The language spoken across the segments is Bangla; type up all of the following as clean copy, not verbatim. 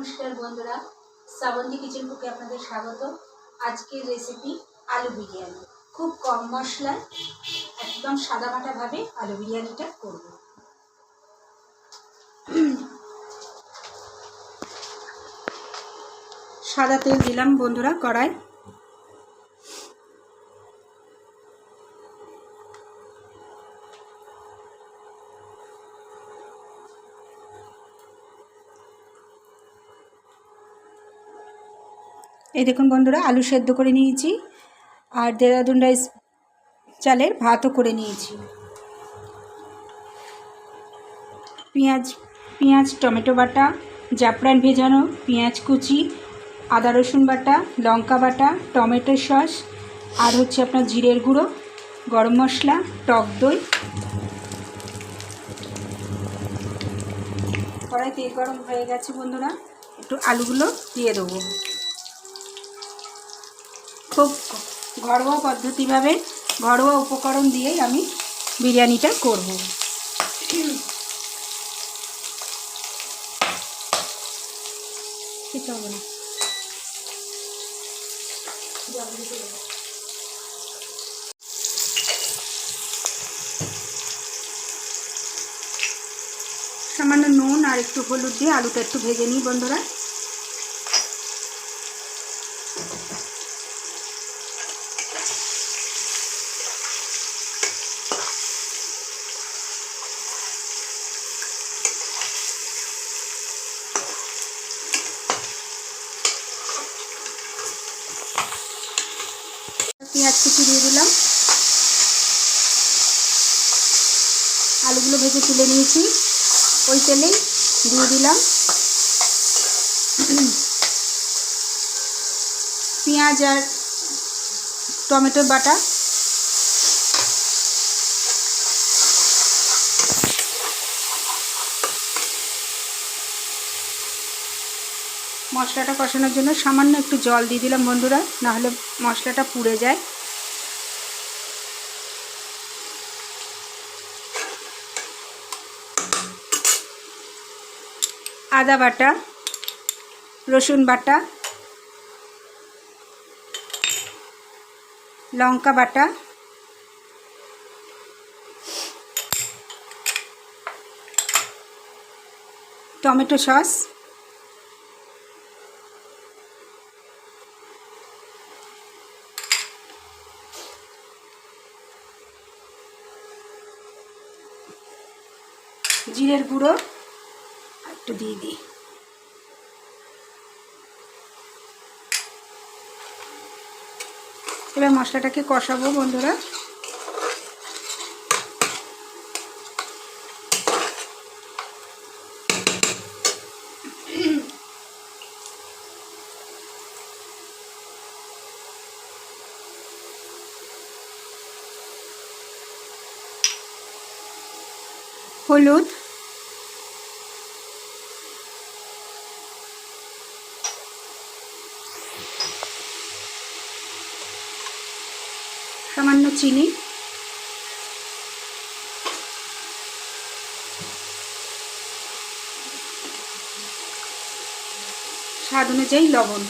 নমস্কার বন্ধুরা, শ্রাবন্তী কিচেন কুকে আপনাদের স্বাগত। আজকের রেসিপি আলু বিরিয়ানি। খুব কম মশলায় একদম সাদামাটাভাবে আলু বিরিয়ানিটা করব। সাদা তেল দিলাম বন্ধুরা কড়াই। এই দেখুন বন্ধুরা, আলু সেদ্ধ করে নিয়েছি আর দেরাদুন রাইস চালের ভাতও করে নিয়েছি। পেঁয়াজ টমেটো বাটা, জাফরান ভেজানো, পেঁয়াজ কুচি, আদা রসুন বাটা, লঙ্কা বাটা, টমেটো সস, আর হচ্ছে আপনার জিরের গুঁড়ো, গরম মশলা, টক দই। কড়াই তেল গরম হয়ে গেছে বন্ধুরা, একটু আলুগুলো দিয়ে দেবো। খুব ঘরোয়া পদ্ধতিভাবে ঘরোয়া উপকরণ দিয়েই আমি বিরিয়ানিটা করব। কিছু হবে না। সামান্য নুন আর একটু হলুদ দিয়ে আলুটা একটু ভেজে নিই বন্ধুরা। পেঁয়াজ কুচি দিয়ে দিলাম, আলুগুলো ভেজে তুলে নিয়েছি, ওই তেলেই দিয়ে দিলাম পেঁয়াজ আর টমেটো বাটা। মশলাটা কষানোর জন্য সামান্য একটু জল দিয়ে দিলাম বন্ধুরা, নাহলে মশলাটা পুড়ে যায়। আদা বাটা, রসুন বাটা, লঙ্কা বাটা, টমেটো সস, জিরের গুঁড়ো একটু দিয়ে দিই। এবার মশলাটাকে কষাবো বন্ধুরা। হলুদ, সামান্য চিনি, স্বাদ অনুযায়ী লবণ।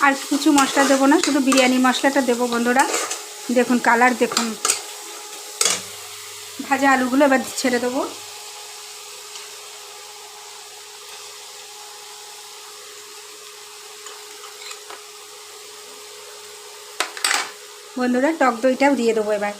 আর কিছু মশলা দেবো না, শুধু বিরিয়ানি মশলাটা দেবো বন্ধুরা। দেখুন কালার দেখুন। ভাজা আলুগুলো এবার ছেড়ে দেবো। বন্ধুরা টক দইটাও দিয়ে দেবো এবার।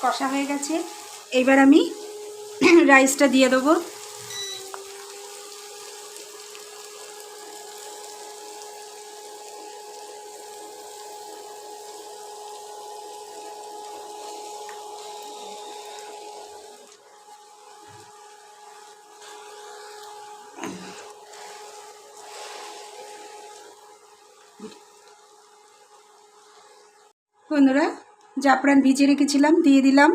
কষা হয়ে গেছে। এইবার আমি রাইসটা দিয়ে দেবো। বন্ধুরা, জাফরান ভিজিয়ে রেখেছিলাম, দিয়ে দিলাম।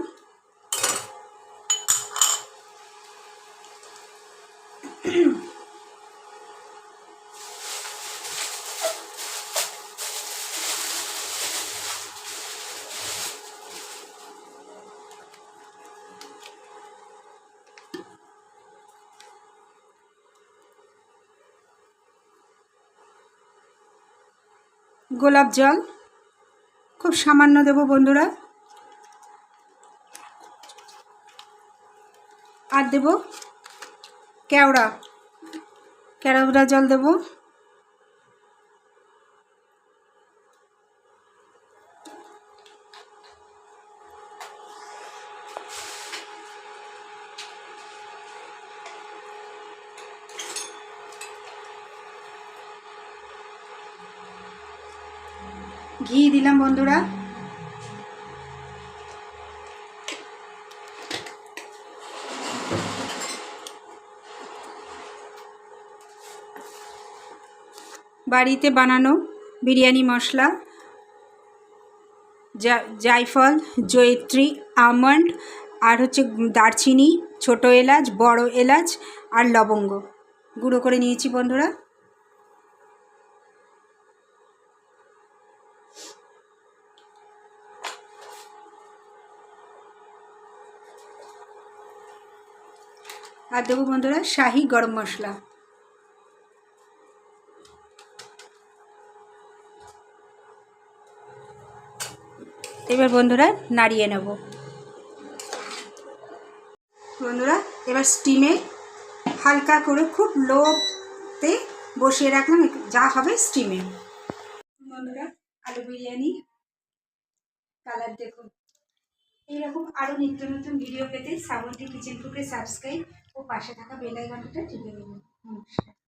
গোলাপ জল খুব সামান্য দেব বন্ধুরা, আর দেব কেওড়া জল দেব। ঘি দিলাম বন্ধুরা। বাড়িতে বানানো বিরিয়ানি মশলা, জায়ফল, জয়িত্রী, আমন্ড, আর হচ্ছে দারচিনি, ছোট এলাচ, বড় এলাচ আর লবঙ্গ গুঁড়ো করে নিয়েছি বন্ধুরা। আর দেবো বন্ধুরা শাহি গরম মশলা। এবার বন্ধুরা নাড়িয়ে নেব। বন্ধুরা এবার স্টিমে হালকা করে খুব লোতে বসিয়ে রাখলাম, যা হবে স্টিমে। বন্ধুরা আলু বিরিয়ানি কালার দেখুন। এইরকম আরও নিত্য নতুন ভিডিও পেতে শ্রাবন্তী কিচেন কুকে সাবস্ক্রাইব ও পাশে থাকা বেল আইকনটা টিপে দেবেন। নমস্কার।